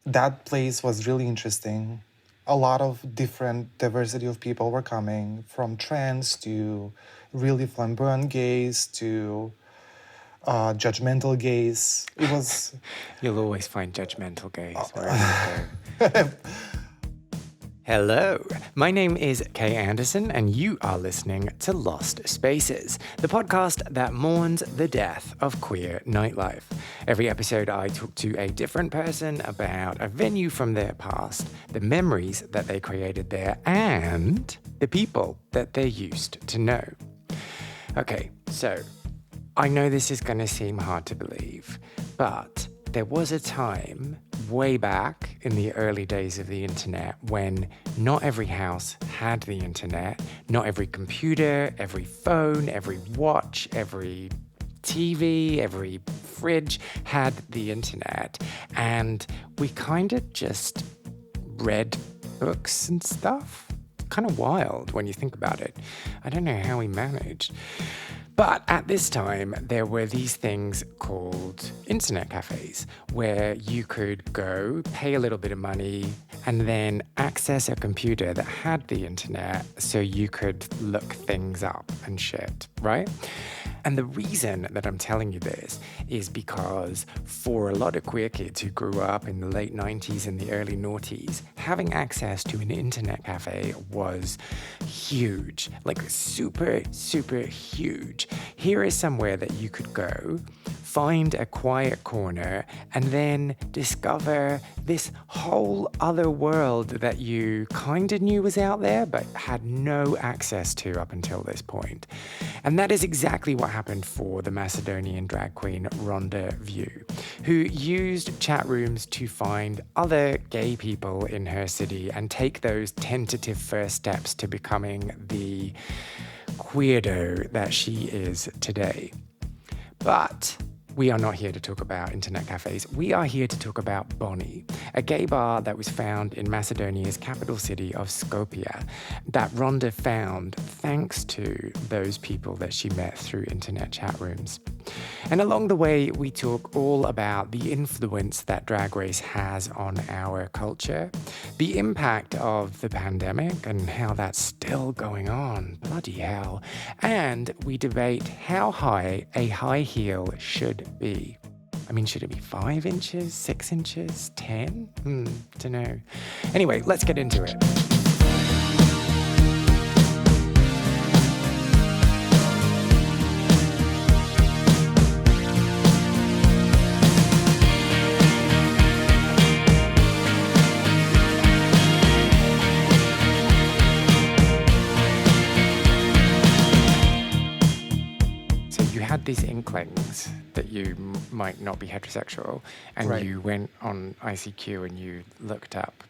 that place was really interesting. A lot of different diversity of people were coming, from trans to really flamboyant gays to judgmental gays. It was You'll always find judgmental gays wherever you go. Hello, my name is Kay Anderson, and you are listening to Lost Spaces, the podcast that mourns the death of queer nightlife. Every episode, I talk to a different person about a venue from their past, the memories that they created there, and the people that they used to know. Okay, so I know this is going to seem hard to believe, but there was a time way back in the early days of the internet when not every house had the internet, not every computer, every phone, every watch, every TV, every fridge had the internet, and we kind of just read books and stuff. Kind of wild when you think about it. I don't know how we managed. But at this time, there were these things called internet cafes where you could go, pay a little bit of money, and then access a computer that had the internet so you could look things up and shit, right? And the reason that I'm telling you this is because for a lot of queer kids who grew up in the late 90s and the early noughties, having access to an internet cafe was huge, like super, super huge. Here is somewhere that you could go, find a quiet corner, and then discover this whole other world that you kind of knew was out there but had no access to up until this point. And that is exactly what happened for the Macedonian drag queen Ronda Vu, who used chat rooms to find other gay people in her city and take those tentative first steps to becoming the queerdo that she is today. But we are not here to talk about internet cafes. We are here to talk about Bonnie, a gay bar that was found in Macedonia's capital city of Skopje, that Ronda found thanks to those people that she met through internet chat rooms. And along the way, we talk all about the influence that Drag Race has on our culture, the impact of the pandemic and how that's still going on, bloody hell, and we debate how high a high heel should be. I mean, should it be 5 inches, 6 inches, 10? Don't know. Anyway, let's get into it. Had these inklings that you might not be heterosexual, and right. You went on ICQ and you looked up.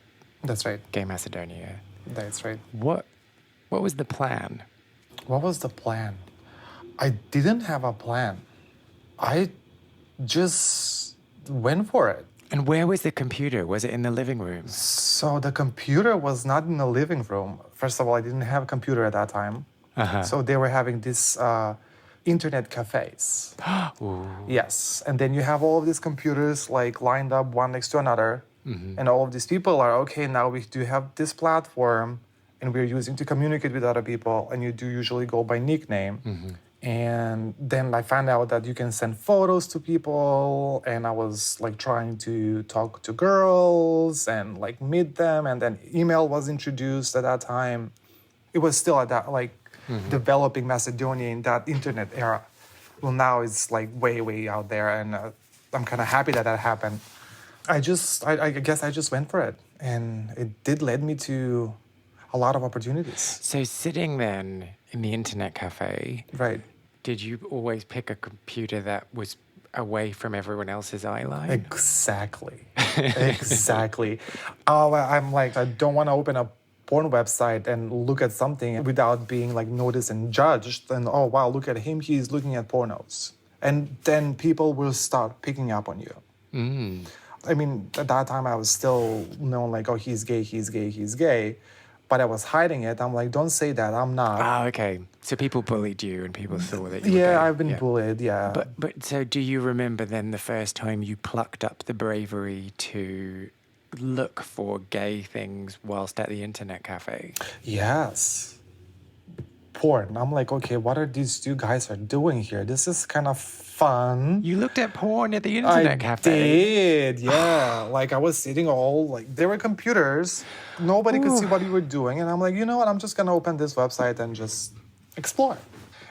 That's right. Gay Macedonia. That's right. What was the plan? What was the plan? I didn't have a plan. I just went for it. And where was the computer? Was it in the living room? So the computer was not in the living room. First of all, I didn't have a computer at that time. Uh-huh. So they were having this internet cafes. Yes. And then you have all of these computers like lined up one next to another. Mm-hmm. And all of these people are, okay, now we do have this platform and we're using to communicate with other people. And you do usually go by nickname. Mm-hmm. And then I found out that you can send photos to people. And I was like trying to talk to girls and like meet them. And then email was introduced at that time. It was still at that like, mm-hmm. developing Macedonia in that internet era. Well, now it's like way, way out there, and I'm kind of happy that happened. I guess I just went for it, and it did lead me to a lot of opportunities. So sitting then in the internet cafe, right? Did you always pick a computer that was away from everyone else's eye line? Exactly. Exactly. I'm like, I don't want to open a porn website and look at something without being like noticed and judged. And oh wow, look at him, he's looking at pornos. And then people will start picking up on you. Mm. I mean, at that time I was still known like, oh, he's gay, he's gay, he's gay. But I was hiding it. I'm like, don't say that, I'm not. Ah, okay. So people bullied you and people thought that you were gay. I've been bullied, yeah. But so do you remember then the first time you plucked up the bravery to look for gay things whilst at the internet cafe? Yes. Porn. I'm like, okay, what are these two guys are doing here? This is kind of fun. You looked at porn at the I internet cafe? did, yeah. Like I was sitting all like there were computers. Nobody could see what you were doing. And I'm like, you know what? I'm just gonna open this website and just explore.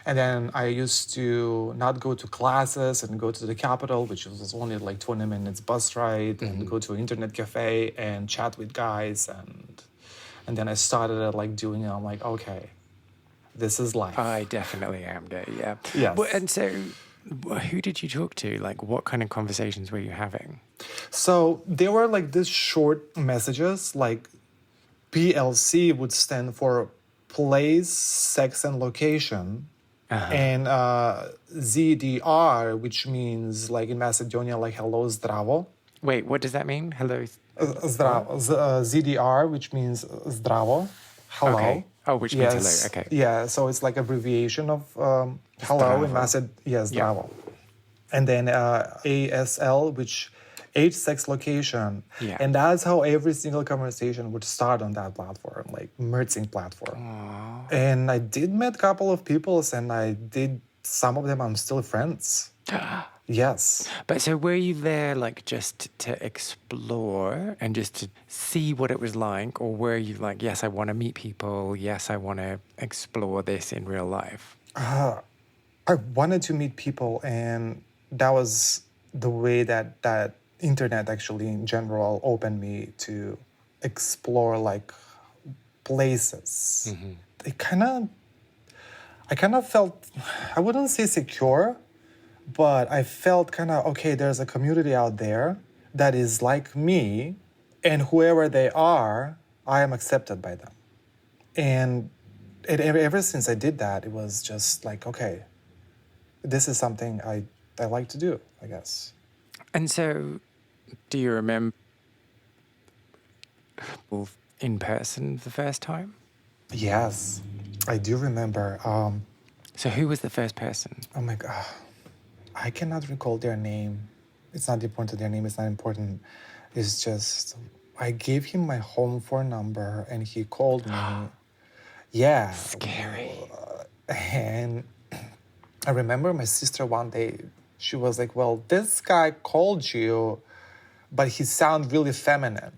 And then I used to not go to classes and go to the capital, which was only like 20 minutes bus ride, and go to an internet cafe and chat with guys, and then I started like doing it. I'm like, okay, this is life. I definitely am gay, yeah. Yes. And so, who did you talk to? Like, what kind of conversations were you having? So there were like these short messages, like PLC would stand for place, sex, and location. And ZDR, which means like in Macedonian, like hello, zdravo. Wait, what does that mean? Hello? ZDR, which means zdravo, hello. Okay. Oh, which means hello, okay. Yeah, so it's like abbreviation of hello in Macedonian. Yes, zdravo. And then ASL, which age, sex, location. Yeah. And that's how every single conversation would start on that platform, like merging platform. Aww. And I did meet a couple of people, and I did some of them I'm still friends. Yes. But so were you there like just to explore and just to see what it was like? Or were you like, yes, I want to meet people. Yes, I want to explore this in real life? I wanted to meet people, and that was the way that internet actually in general opened me to explore like places. I kind of felt, I wouldn't say secure, but I felt kind of, okay, there's a community out there that is like me, and whoever they are, I am accepted by them. And ever since I did that, it was just like, okay, this is something I like to do, I guess. And so, do you remember in person the first time? Yes, I do remember. So who was the first person? Oh my God, I cannot recall their name. It's not important, their name is not important. It's just, I gave him my home phone number and he called me. Yeah. Scary. And I remember my sister one day, she was like, well, this guy called you, but he sounded really feminine.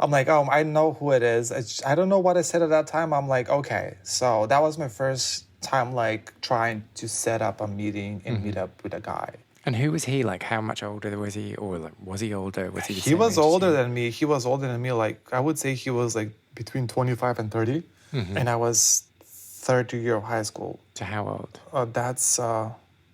I'm like, oh, I know who it is. I don't know what I said at that time. I'm like, okay. So that was my first time like trying to set up a meeting and meet up with a guy. And who was he? Like, how much older was he? Or like, was he older? Was he the He same was age as older you? than me. He was older than me. Like, I would say he was like between 25 and 30. And I was third year of high school. So how old? That's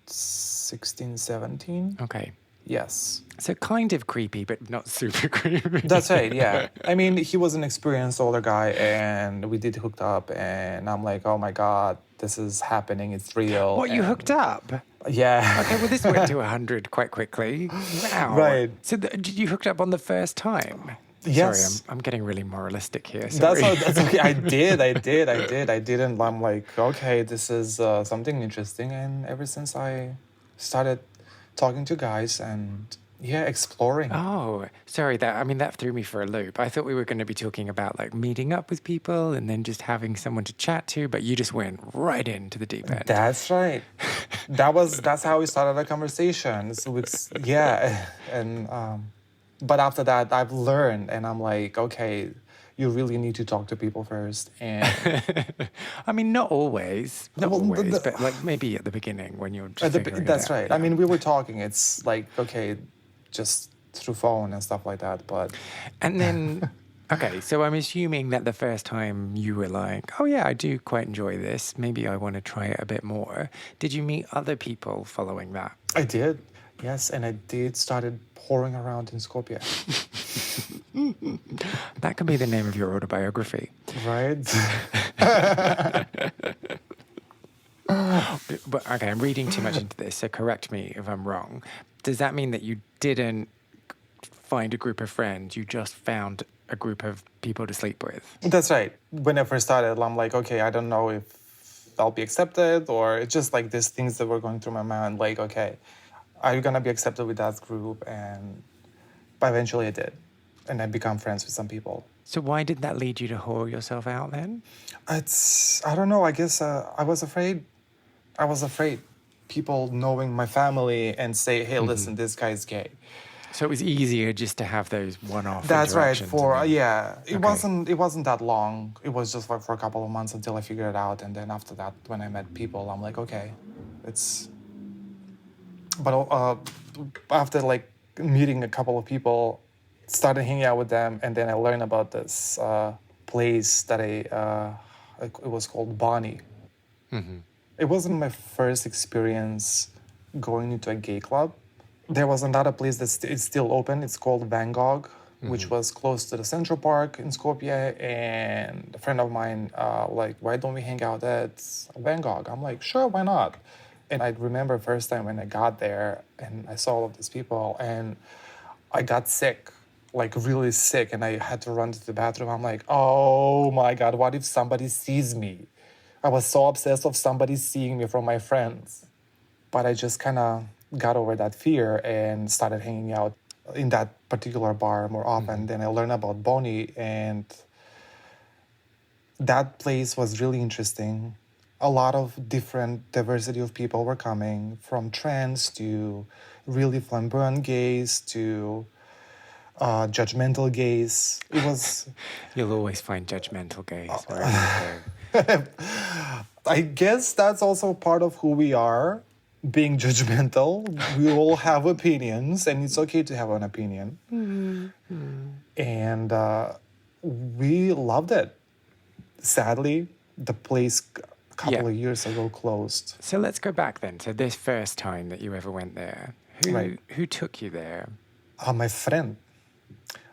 16, 17. Okay. Yes. So kind of creepy, but not super creepy. That's right, yeah. I mean, he was an experienced older guy, and we did hooked up, and I'm like, oh my God, this is happening, it's real. What, you and- hooked up? Yeah. Okay, well, this went to 100 quite quickly. Wow. Right. So did you hooked up on the first time? Yes. Sorry, I'm getting really moralistic here. Sorry. That's okay. I didn't. I'm like, okay, this is something interesting. And ever since I started talking to guys and exploring. Oh, sorry. That threw me for a loop. I thought we were going to be talking about like meeting up with people and then just having someone to chat to, but you just went right into the deep end. That's right. That's how we started a conversation. So it's, yeah, and but after that, I've learned, and I'm like, okay, you really need to talk to people first. And I mean, not always, Well, but like maybe at the beginning when you're just figuring that's it out. right. Yeah. I mean, we were talking. It's like, okay, just through phone and stuff like that. But And then, okay, so I'm assuming that the first time you were like, oh yeah, I do quite enjoy this. Maybe I want to try it a bit more. Did you meet other people following that? I did, yes, and I did started pouring around in Skopje, That could be the name of your autobiography. right? But okay, I'm reading too much into this, so correct me if I'm wrong. Does that mean that you didn't find a group of friends, you just found a group of people to sleep with? That's right. When I first started, I'm like, okay, I don't know if I'll be accepted, or it's just like these things that were going through my mind, like, okay, are you gonna be accepted with that group? And but eventually I did. and I become friends with some people. So why did that lead you to whore yourself out then? I don't know, I guess I was afraid. I was afraid people knowing my family and say, hey, listen, this guy's gay. So it was easier just to have those one-off That's right. interactions. It wasn't that long. It was just like for a couple of months until I figured it out. And then after that, when I met people, I'm like, okay, it's. But after like meeting a couple of people, started hanging out with them, and then I learned about this place that it was called Bonnie. It wasn't my first experience going into a gay club. There was another place it's still open. It's called Van Gogh, which was close to the Central Park in Skopje. And a friend of mine, like, why don't we hang out at Van Gogh? I'm like, sure, why not? And I remember first time when I got there and I saw all of these people and I got sick, like really sick. And I had to run to the bathroom. I'm like, oh my God, what if somebody sees me? I was so obsessed with somebody seeing me from my friends. But I just kind of got over that fear and started hanging out in that particular bar more often. Then I learned about Bonnie, and that place was really interesting. A lot of different diversity of people were coming, from trans to really flamboyant gays to judgmental gays. It was... You'll always find judgmental gays wherever you go. I guess that's also part of who we are. Being judgmental, we all have opinions, and it's okay to have an opinion. And we loved it. Sadly, the place a couple of years ago closed. So let's go back then to this first time that you ever went there. Who took you there? My friend.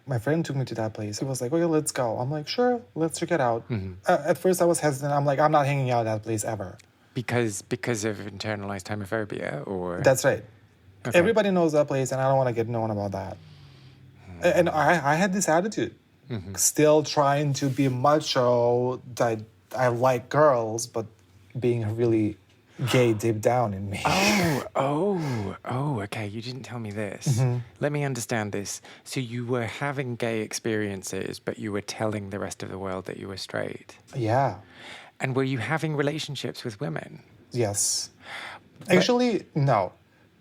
My friend took me to that place. He was like, okay, let's go. I'm like, sure, let's check it out. At first, I was hesitant. I'm like, I'm not hanging out at that place ever. Because of internalized homophobia, or... That's right. Okay. Everybody knows that place, and I don't want to get known about that. And I had this attitude. Still trying to be macho, that I like girls, but being really gay deep down in me. Okay. You didn't tell me this. Let me understand this. So you were having gay experiences, but you were telling the rest of the world that you were straight. Yeah. And were you having relationships with women? Yes. Actually, no.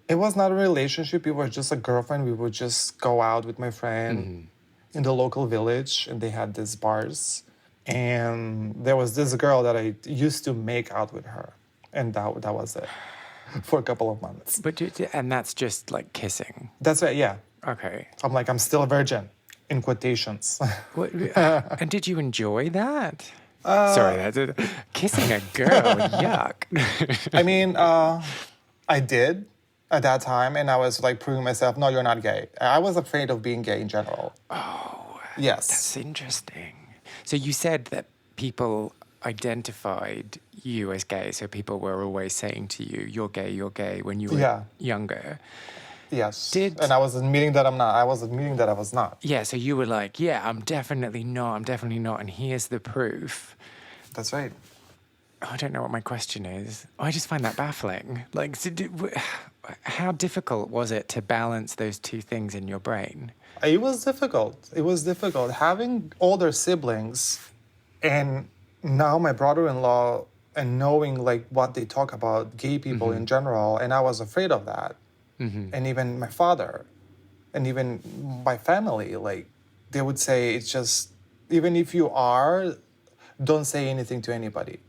It was not a relationship. It was just a girlfriend. We would just go out with my friend in the local village, and they had these bars. And there was this girl that I used to make out with her. And that was it for a couple of months. And that's just like kissing? That's right, yeah. Okay. I'm like, I'm still a virgin, in quotations. And did you enjoy that? Sorry, that's kissing a girl, yuck. I mean, I did at that time, and I was like proving myself, no, you're not gay. I was afraid of being gay in general. Oh, yes. That's interesting. So you said that people identified you as gay, so people were always saying to you, you're gay, when you were younger. Yes. And I was admitting that I'm not. I was admitting that I was not. Yeah, so you were like, I'm definitely not, and here's the proof. That's right. I don't know what my question is. I just find that baffling. Like, how difficult was it to balance those two things in your brain? It was difficult. Having older siblings, and now my brother-in-law, and knowing like what they talk about gay people in general, and I was afraid of that. And even my father, and even my family, like, they would say, it's just, even if you are, don't say anything to anybody.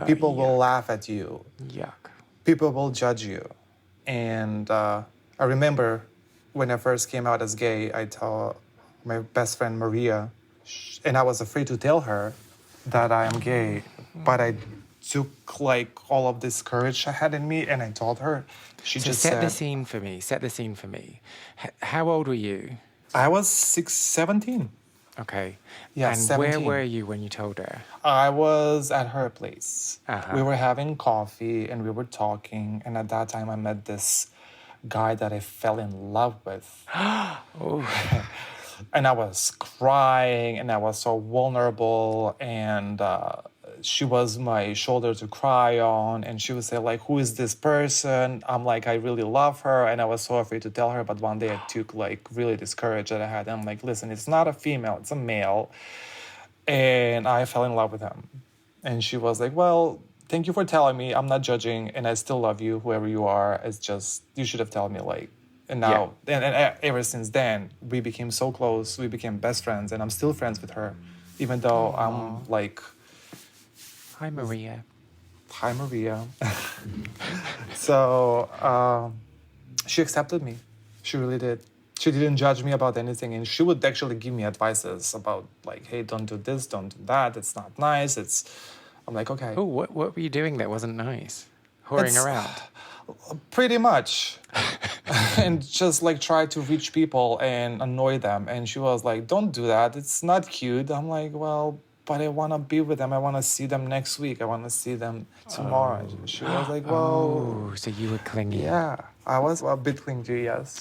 People will laugh at you. Yuck. People will judge you. And I remember when I first came out as gay, I told my best friend Maria, and I was afraid to tell her that I am gay, but I took like all of this courage I had in me, and I told her. She just set the scene for me. How old were you? I was 17. Okay. Yeah, and 17. Where were you when you told her? I was at her place. We were having coffee and we were talking, and at that time I met this guy that I fell in love with. And I was crying, and I was so vulnerable, and she was my shoulder to cry on, and she would say like, who is this person? I'm like, I really love her, and I was so afraid to tell her, but one day I took like really this courage that I had, and I'm like, listen, it's not a female, it's a male, and I fell in love with him. And she was like, well, thank you for telling me, I'm not judging, and I still love you, whoever you are. It's just, you should have told me, like. And now, and ever since then, we became so close. We became best friends, and I'm still friends with her, even though I'm like, Hi, Maria. hi, Maria. So she accepted me. She really did. She didn't judge me about anything, and she would actually give me advices about like, hey, don't do this, don't do that. It's not nice. I'm like, okay. Oh, what were you doing that wasn't nice? Whoring around? Pretty much. And just like try to reach people and annoy them. And she was like, don't do that. It's not cute. I'm like, well, but I want to be with them. I want to see them next week. I want to see them tomorrow. Oh. She was like, well. Oh, so you were clingy. Yeah, I was a bit clingy, yes.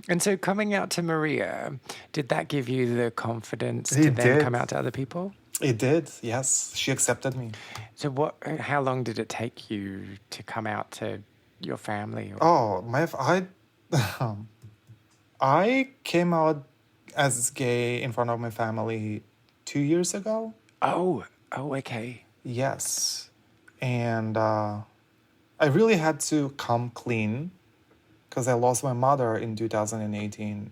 And so coming out to Maria, did that give you the confidence to then come out to other people? It did, yes. She accepted me. So how long did it take you to come out to your family? Oh, I came out as gay in front of my family 2 years ago. Oh, okay. Yes. And I really had to come clean because I lost my mother in 2018.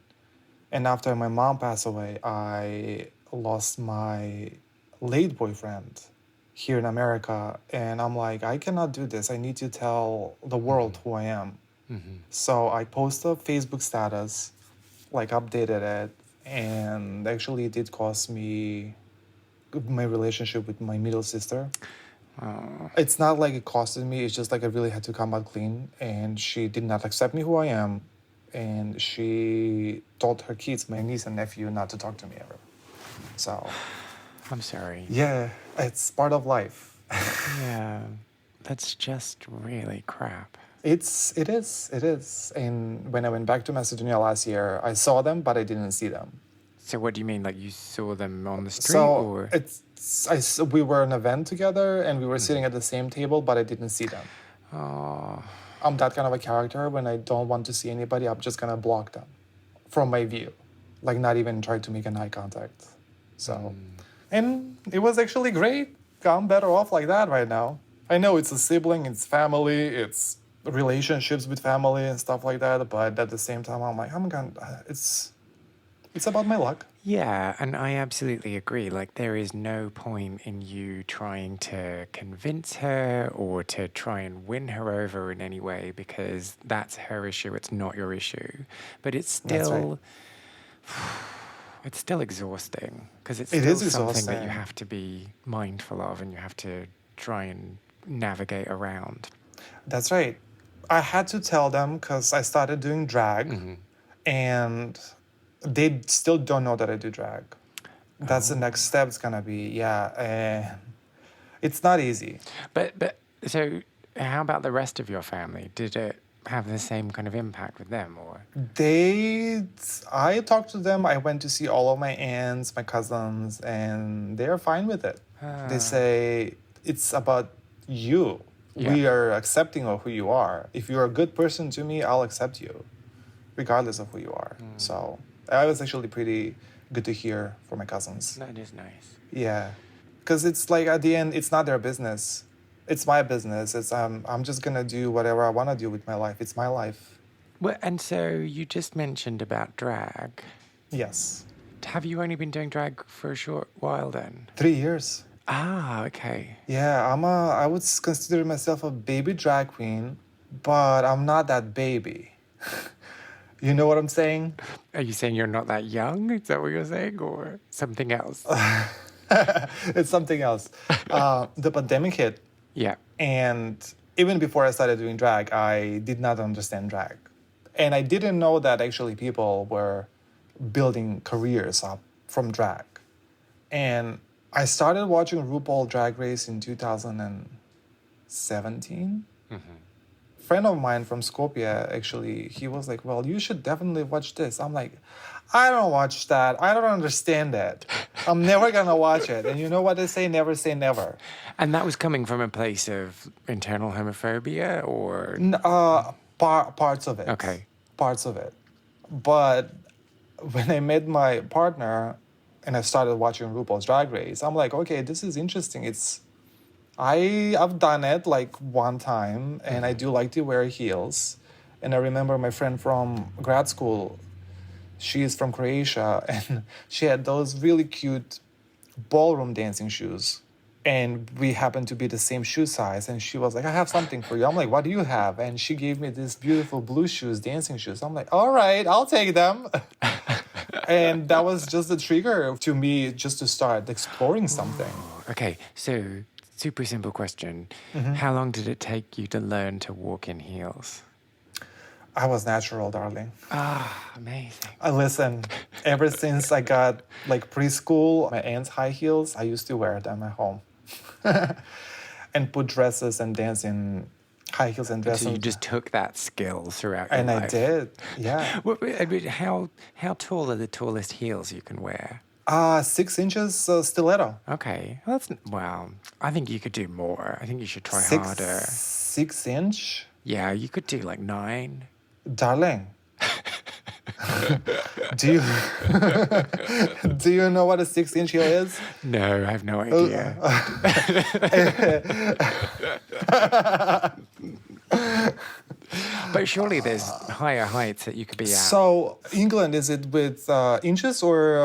And after my mom passed away, I lost my late boyfriend here in America. And I'm like, I cannot do this. I need to tell the world who I am. Mm-hmm. So I posted a Facebook status, like updated it. And actually it did cost me my relationship with my middle sister. Oh. It's not like it costed me. It's just like I really had to come out clean. And she did not accept me who I am. And she told her kids, my niece and nephew, not to talk to me ever. So... I'm sorry. Yeah, it's part of life. Yeah, that's just really crap. It is. And when I went back to Macedonia last year, I saw them, but I didn't see them. So what do you mean? Like you saw them on the street? So we were at an event together, and we were sitting at the same table, but I didn't see them. Oh. I'm that kind of a character. When I don't want to see anybody, I'm just gonna block them from my view, like not even try to make an eye contact. So. And it was actually great. I'm better off like that right now. I know it's a sibling, it's family, it's relationships with family and stuff like that. But at the same time, I'm like, it's about my luck. Yeah, and I absolutely agree. Like, there is no point in you trying to convince her or to try and win her over in any way because that's her issue. It's not your issue. But it's still... It's still exhausting because it's still something that you have to be mindful of and you have to try and navigate around. That's right. I had to tell them because I started doing drag and they still don't know that I do drag. That's the next step. It's going to be, it's not easy. But so how about the rest of your family? Did it have the same kind of impact with them or? I talked to them. I went to see all of my aunts, my cousins, and they're fine with it. They say it's about you. Yeah. We are accepting of who you are. If you're a good person to me, I'll accept you, regardless of who you are. So that was actually pretty good to hear from my cousins. That is nice. Yeah, because it's like at the end, it's not their business. It's my business. It's I'm just gonna do whatever I want to do with my life. It's my life. Well, and so you just mentioned about drag. Yes. Have you only been doing drag for a short while then? 3 years. Ah, okay. Yeah, I would consider myself a baby drag queen, but I'm not that baby. You know what I'm saying? Are you saying you're not that young? Is that what you're saying, or something else? It's something else. The pandemic hit. Yeah. And even before I started doing drag, I did not understand drag. And I didn't know that actually people were building careers up from drag. And I started watching RuPaul Drag Race in 2017. A friend of mine from Skopje, actually, he was like, well, you should definitely watch this. I'm like, I don't watch that. I don't understand that. I'm never gonna watch it. And you know what they say? Never say never. And that was coming from a place of internal homophobia, or Parts of it. okay. Parts of it. But when I met my partner and I started watching RuPaul's Drag Race, I'm like, okay, this is interesting. I've done it like one time, and I do like to wear heels. And I remember my friend from grad school, she is from Croatia, and she had those really cute ballroom dancing shoes. And we happened to be the same shoe size. And she was like, I have something for you. I'm like, what do you have? And she gave me these beautiful blue shoes, dancing shoes. I'm like, all right, I'll take them. And that was just the trigger to me just to start exploring something. Okay, so super simple question. How long did it take you to learn to walk in heels? I was natural, darling. Amazing. Listen, ever since I got like preschool, my aunt's high heels, I used to wear them at home. And put dresses and dance in high heels and dresses. So you just took that skill throughout your and life. I did, yeah. How tall are the tallest heels you can wear? 6 inches stiletto. Okay, wow. I think you could do more. I think you should try harder. 6 inch? Yeah, you could do like 9. Darling. Do you know what a 6 inch heel is? No, I have no idea. But surely there's higher heights that you could be at. So England, is it with inches or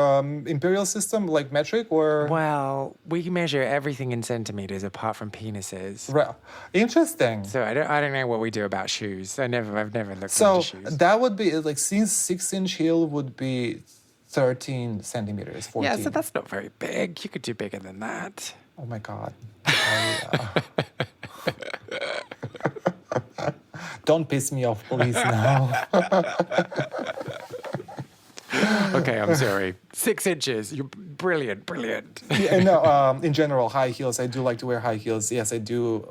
imperial system, like metric, or? Well, we measure everything in centimeters apart from penises. Right. Interesting. So I don't know what we do about shoes. I've never looked So into shoes. that would be like, since 6 inch heel would be 13 centimeters, 14. Yeah, so that's not very big. You could do bigger than that. Oh my God. Don't piss me off, please, now. Okay, I'm sorry. 6 inches. You're brilliant. Yeah, no, in general, high heels. I do like to wear high heels. Yes, I do.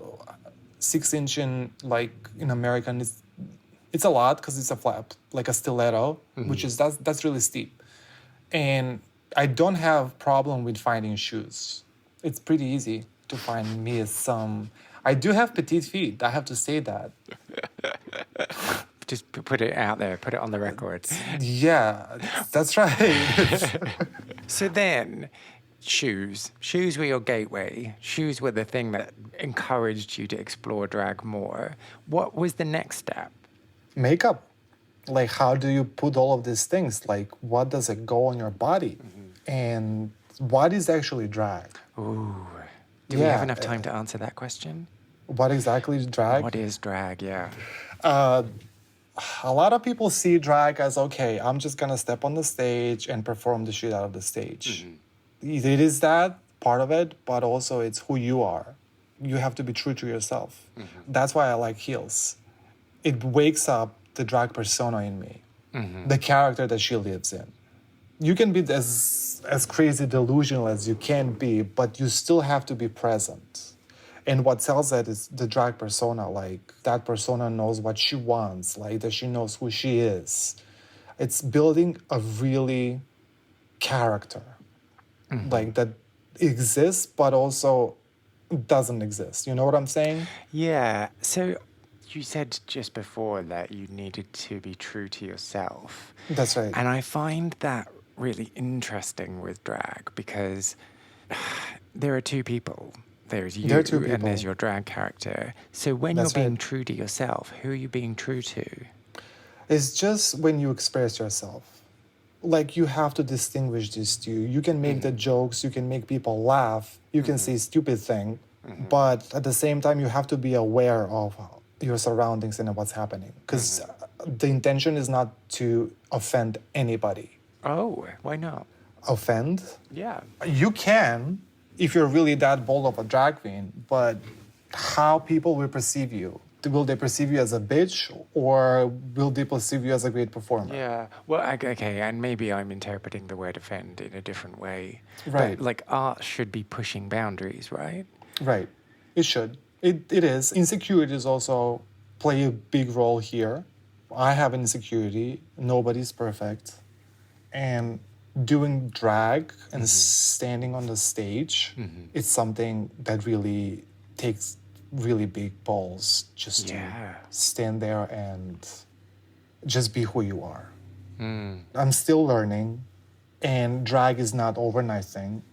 6 inch in, like, in American, it's a lot because it's a flap, like a stiletto, which is, that's really steep. And I don't have problem with finding shoes. It's pretty easy to find me some. I do have petite feet. I have to say that. Just put it out there. Put it on the record. Yeah, that's right. So then, shoes. Shoes were your gateway. Shoes were the thing that encouraged you to explore drag more. What was the next step? Makeup. Like, how do you put all of these things? Like, what does it go on your body? And what is actually drag? Ooh. Do we have enough time to answer that question? What exactly is drag? What is drag, yeah. A lot of people see drag as, okay, I'm just going to step on the stage and perform the shit out of the stage. It is that part of it, but also it's who you are. You have to be true to yourself. That's why I like heels. It wakes up the drag persona in me, the character that she lives in. You can be as crazy delusional as you can be, but you still have to be present. And what sells that is the drag persona. Like, that persona knows what she wants, like that she knows who she is. It's building a really character, like that exists, but also doesn't exist. You know what I'm saying? Yeah. So you said just before that you needed to be true to yourself. That's right. And I find that really interesting with drag because there are two people. There's you and there's your drag character. So when you're being true to yourself, who are you being true to? It's just when you express yourself. Like, you have to distinguish these two. You can make the jokes, you can make people laugh, you can say stupid thing, but at the same time, you have to be aware of your surroundings and what's happening. Because the intention is not to offend anybody. Oh, why not? Offend? Yeah. You can, if you're really that bold of a drag queen, but how people will perceive you. Will they perceive you as a bitch, or will they perceive you as a great performer? Yeah. Well, okay, and maybe I'm interpreting the word offend in a different way. Right. But, like, art should be pushing boundaries, right? Right. It should. It is. Insecurities also play a big role here. I have an insecurity. Nobody's perfect. And doing drag and standing on the stage, it's something that really takes really big balls just to stand there and just be who you are. I'm still learning, and drag is not overnight thing.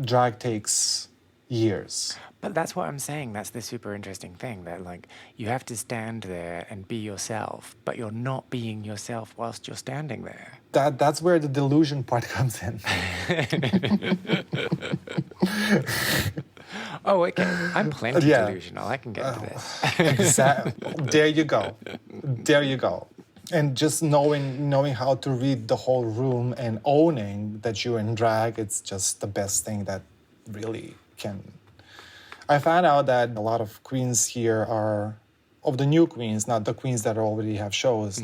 Drag takes years. But that's what I'm saying. That's the super interesting thing, that like you have to stand there and be yourself, but you're not being yourself whilst you're standing there. That's where the delusion part comes in. Oh, okay. I'm plenty delusional. I can get to this. Exactly. There you go. There you go. And just knowing how to read the whole room and owning that you're in drag, it's just the best thing that really can. I found out that a lot of queens here are, of the new queens, not the queens that already have shows,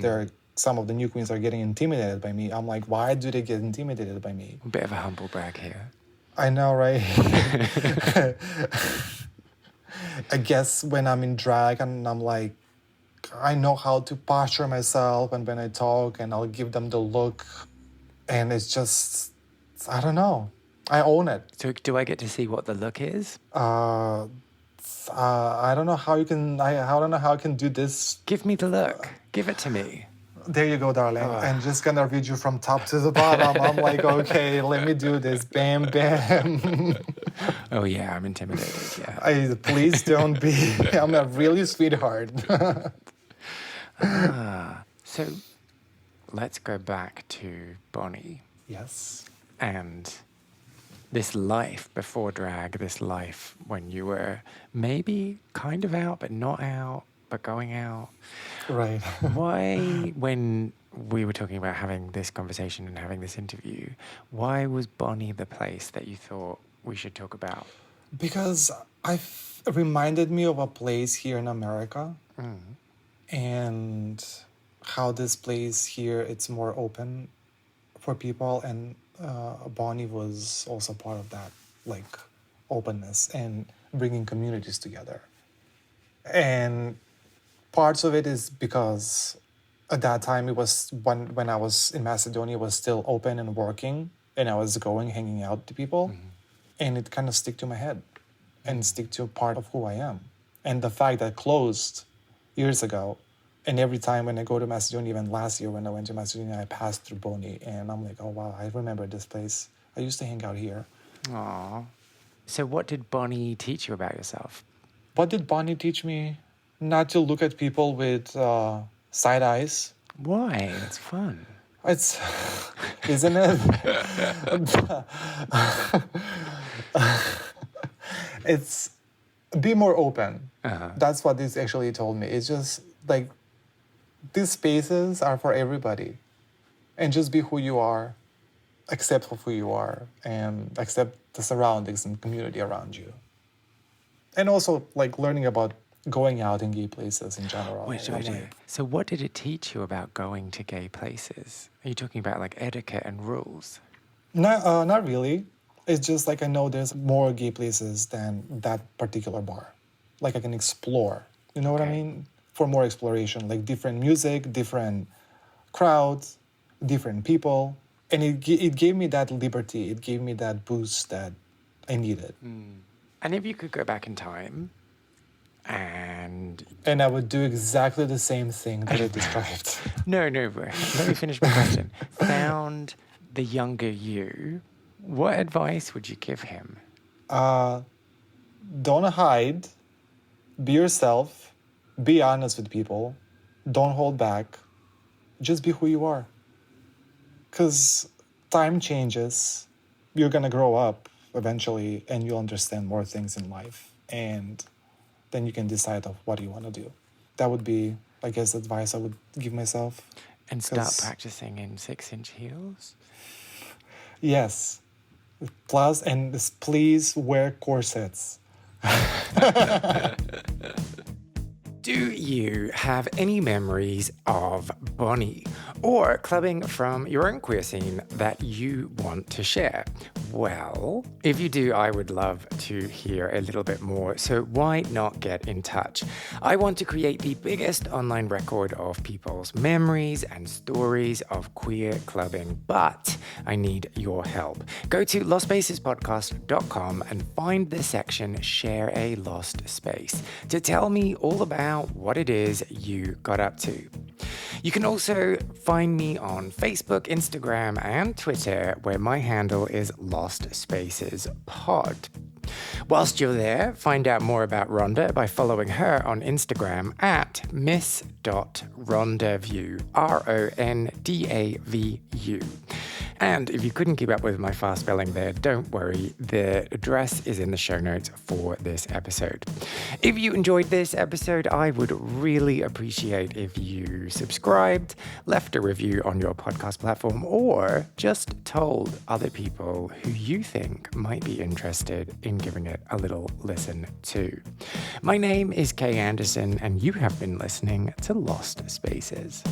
some of the new queens are getting intimidated by me. I'm like, why do they get intimidated by me? A bit of a humble brag here. I know, right? I guess when I'm in drag and I'm like, I know how to posture myself, and when I talk and I'll give them the look, and it's just, I don't know. I own it. So do I get to see what the look is? I don't know how you can. I don't know how I can do this. Give me the look. Give it to me. There you go, darling. I'm just gonna read you from top to the bottom. I'm like, okay, let me do this. Bam, bam. Oh yeah, I'm intimidated. Yeah. Please don't be. I'm a really sweetheart. So let's go back to Bonnie. Yes. And this life before drag, this life when you were maybe kind of out, but not out, but going out. Right. Why, when we were talking about having this conversation and having this interview, why was Bonnie the place that you thought we should talk about? Because reminded me of a place here in America. And how this place here, it's more open for people, and Bonnie was also part of that, like, openness and bringing communities together. And parts of it is because at that time, it was when I was in Macedonia, it was still open and working, and I was hanging out to people, and it kind of stick to my head and stick to a part of who I am. And the fact that it closed years ago, and every time when I go to Macedonia, even last year when I went to Macedonia, I passed through Bonnie, and I'm like, oh wow, I remember this place. I used to hang out here. Aww. So what did Bonnie teach you about yourself? What did Bonnie teach me? Not to look at people with side eyes. Why? It's fun. It's, isn't it? It's be more open. That's what this actually told me. It's just like, these spaces are for everybody, and just be who you are, accept who you are, and accept the surroundings and community around you. And also like learning about going out in gay places in general. Wait. So what did it teach you about going to gay places? Are you talking about like etiquette and rules? No, not really. It's just like I know there's more gay places than that particular bar. Like I can explore. You know what I mean? For more exploration, like different music, different crowds, different people. And it gave me that liberty. It gave me that boost that I needed. And if you could go back in time and I would do exactly the same thing that I described. No, let me finish my question. Found the younger you, what advice would you give him? Don't hide. Be yourself. Be honest with people. Don't hold back. Just be who you are. Because time changes. You're going to grow up eventually, and you'll understand more things in life. And then you can decide of what you want to do. That would be, I guess, advice I would give myself. And start practicing in 6-inch heels? Yes. Plus, and please wear corsets. Do you have any memories of Bonnie or clubbing from your own queer scene that you want to share? Well, if you do, I would love to hear a little bit more, so why not get in touch? I want to create the biggest online record of people's memories and stories of queer clubbing, but I need your help. Go to lostspacespodcast.com and find the section Share a Lost Space to tell me all about what it is you got up to. You can also find me on Facebook, Instagram, and Twitter, where my handle is Lost Spaces Pod. Whilst you're there, find out more about Ronda by following her on Instagram at miss.rondavu, RONDAVU. And if you couldn't keep up with my fast spelling there, don't worry, the address is in the show notes for this episode. If you enjoyed this episode, I would really appreciate if you subscribed, left a review on your podcast platform, or just told other people who you think might be interested in giving it a little listen too. My name is Kay Anderson, and you have been listening to Lost Spaces.